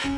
Hi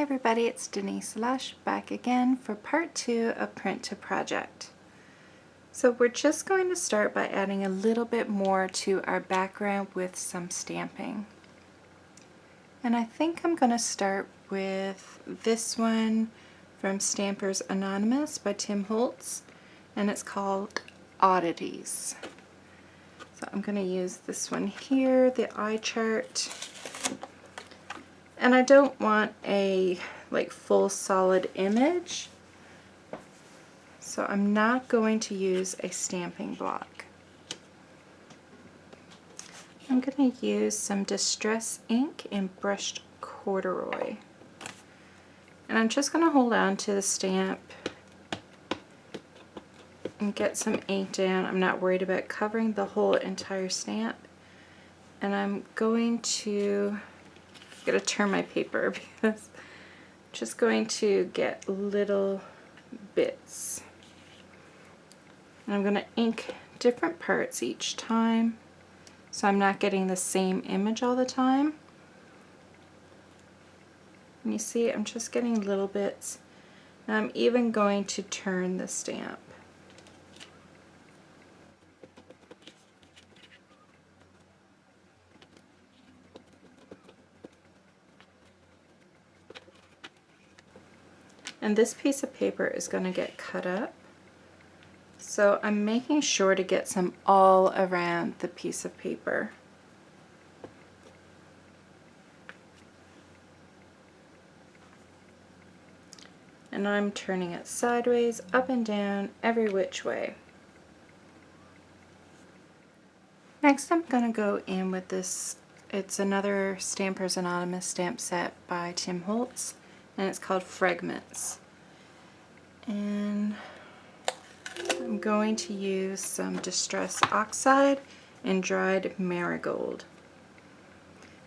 everybody, it's Denise Lush back again for part 2 of Print to Project. So we're just going to start by adding a little bit more to our background with some stamping. And I think I'm going to start with this one from Stampers Anonymous by Tim Holtz, and it's called Oddities. So I'm going to use this one here, the eye chart. And I don't want a full solid image, so I'm not going to use a stamping block. I'm going to use some Distress ink in brushed corduroy. And I'm just going to hold on to the stamp and get some ink down. I'm not worried about covering the whole entire stamp. And I'm going to turn my paper because I'm just going to get little bits. And I'm going to ink different parts each time so I'm not getting the same image all the time. And you see, I'm just getting little bits. And I'm even going to turn the stamp. And this piece of paper is going to get cut up, so I'm making sure to get some all around the piece of paper. And I'm turning it sideways, up and down, every which way. Next I'm going to go in with this, it's another Stampers Anonymous stamp set by Tim Holtz, and it's called Fragments. And I'm going to use some Distress Oxide and dried marigold.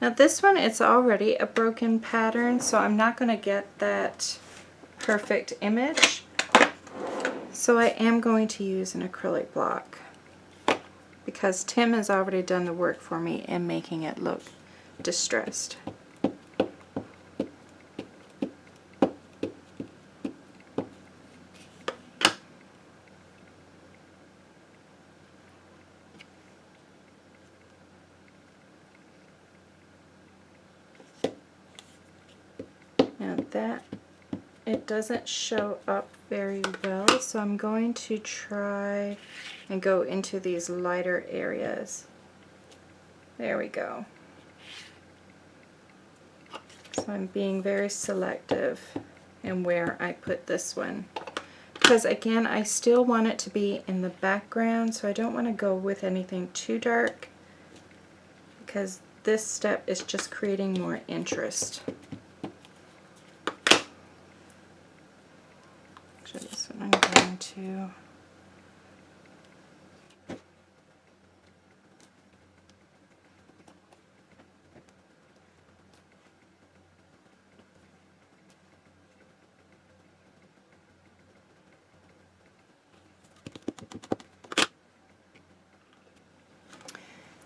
Now this one, it's already a broken pattern, so I'm not going to get that perfect image. So I am going to use an acrylic block because Tim has already done the work for me in making it look distressed. That it doesn't show up very well, so I'm going to try and go into these lighter areas. There we go. So I'm being very selective in where I put this one, because again I still want it to be in the background, so I don't want to go with anything too dark because this step is just creating more interest. This one I'm going to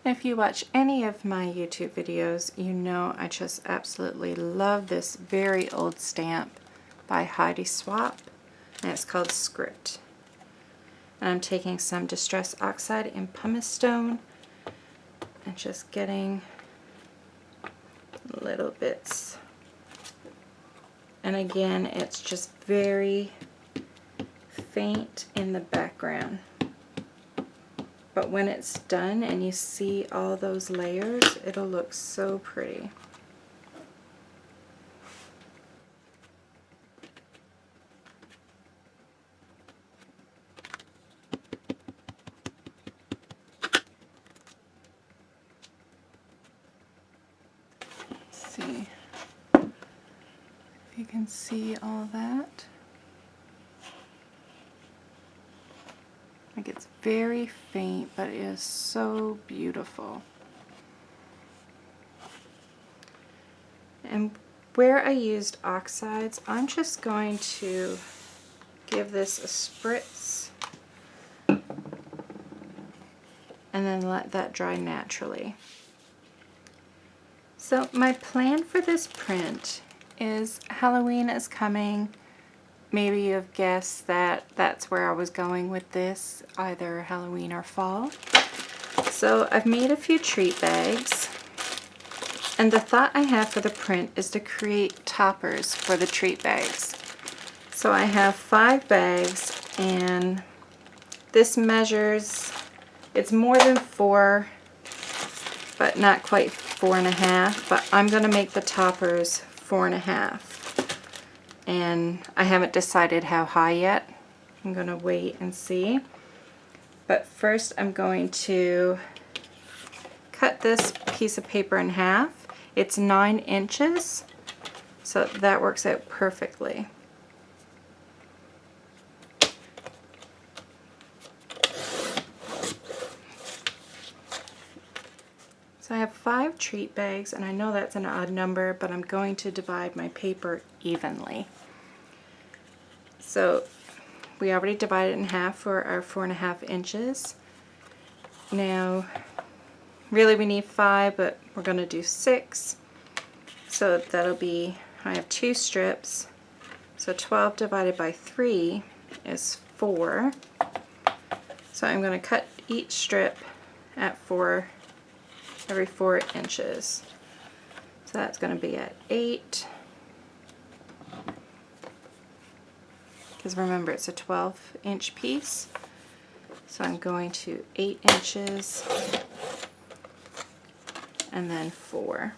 If you watch any of my YouTube videos, you know I just absolutely love this very old stamp by Heidi Swapp, and it's called Script. And I'm taking some Distress Oxide in pumice stone and just getting little bits. And again, it's just very faint in the background. But when it's done and you see all those layers, it'll look so pretty. Let's see if you can see all that. Like, it's very faint, but it is so beautiful. And where I used oxides, I'm just going to give this a spritz and then let that dry naturally. So my plan for this print is Halloween is coming. Maybe you've guessed that that's where I was going with this, either Halloween or fall. So I've made a few treat bags, and the thought I have for the print is to create toppers for the treat bags. So I have 5 bags, and this measures, it's more than 4, but not quite 4.5, but I'm going to make the toppers 4.5. And I haven't decided how high yet. I'm going to wait and see. But first I'm going to cut this piece of paper in half. It's 9 inches, so that works out perfectly. So I have 5 treat bags, and I know that's an odd number, but I'm going to divide my paper evenly. So we already divided in half for our 4.5 inches. Now, really we need 5, but we're going to do 6. So that'll be, I have 2 strips, so 12 divided by 3 is 4. So I'm going to cut each strip at every 4 inches. So that's going to be at 8. Because remember, it's a 12-inch piece. So I'm going to 8 inches and then 4.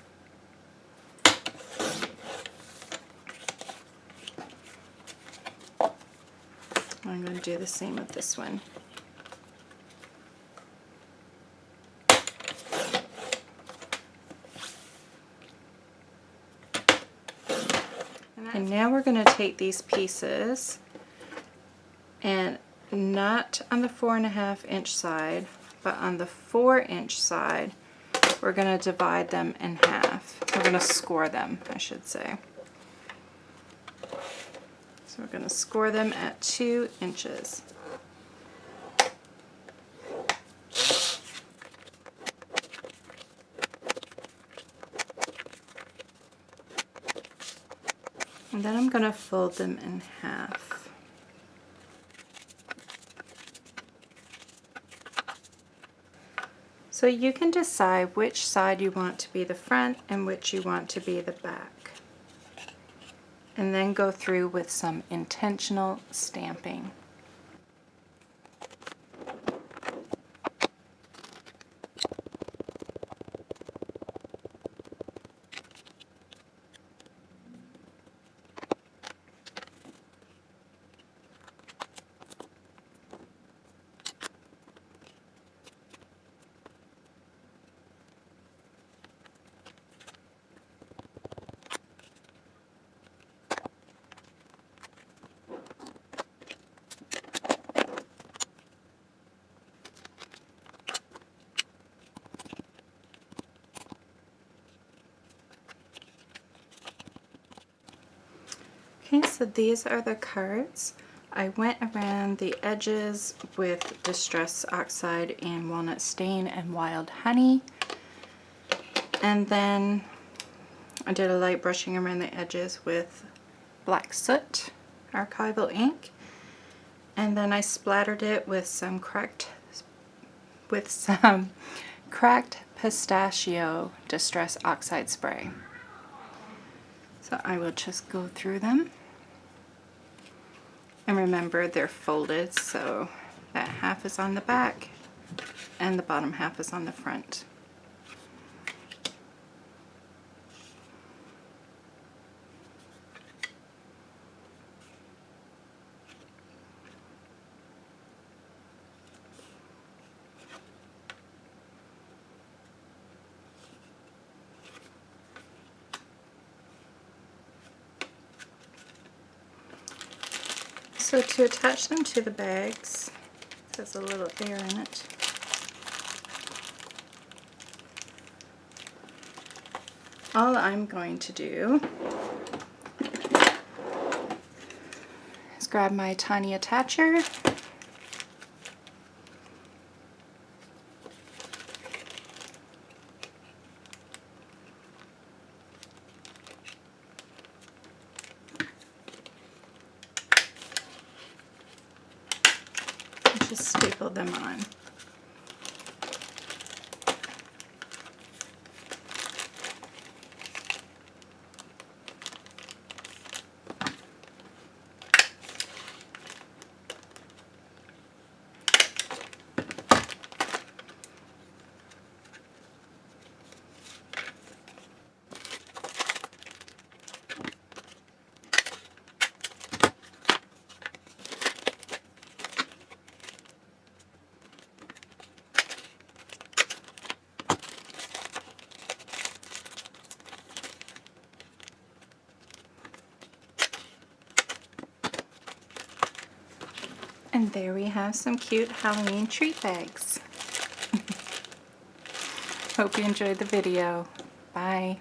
I'm going to do the same with this one. And now we're going to take these pieces, and not on the 4.5-inch side, but on the 4-inch side, we're going to divide them in half. We're going to score them, I should say. So we're going to score them at 2 inches. And then I'm going to fold them in half. So you can decide which side you want to be the front and which you want to be the back. And then go through with some intentional stamping. Okay, so these are the cards. I went around the edges with Distress Oxide and Walnut Stain and Wild Honey. And then I did a light brushing around the edges with Black Soot, Archival Ink. And then I splattered it with some cracked pistachio Distress Oxide spray. So I will just go through them. And remember, they're folded, so that half is on the back and the bottom half is on the front. So to attach them to the bags, there's a little air in it. All I'm going to do Just grab my tiny attacher. Just staple them on. And there we have some cute Halloween treat bags. Hope you enjoyed the video. Bye.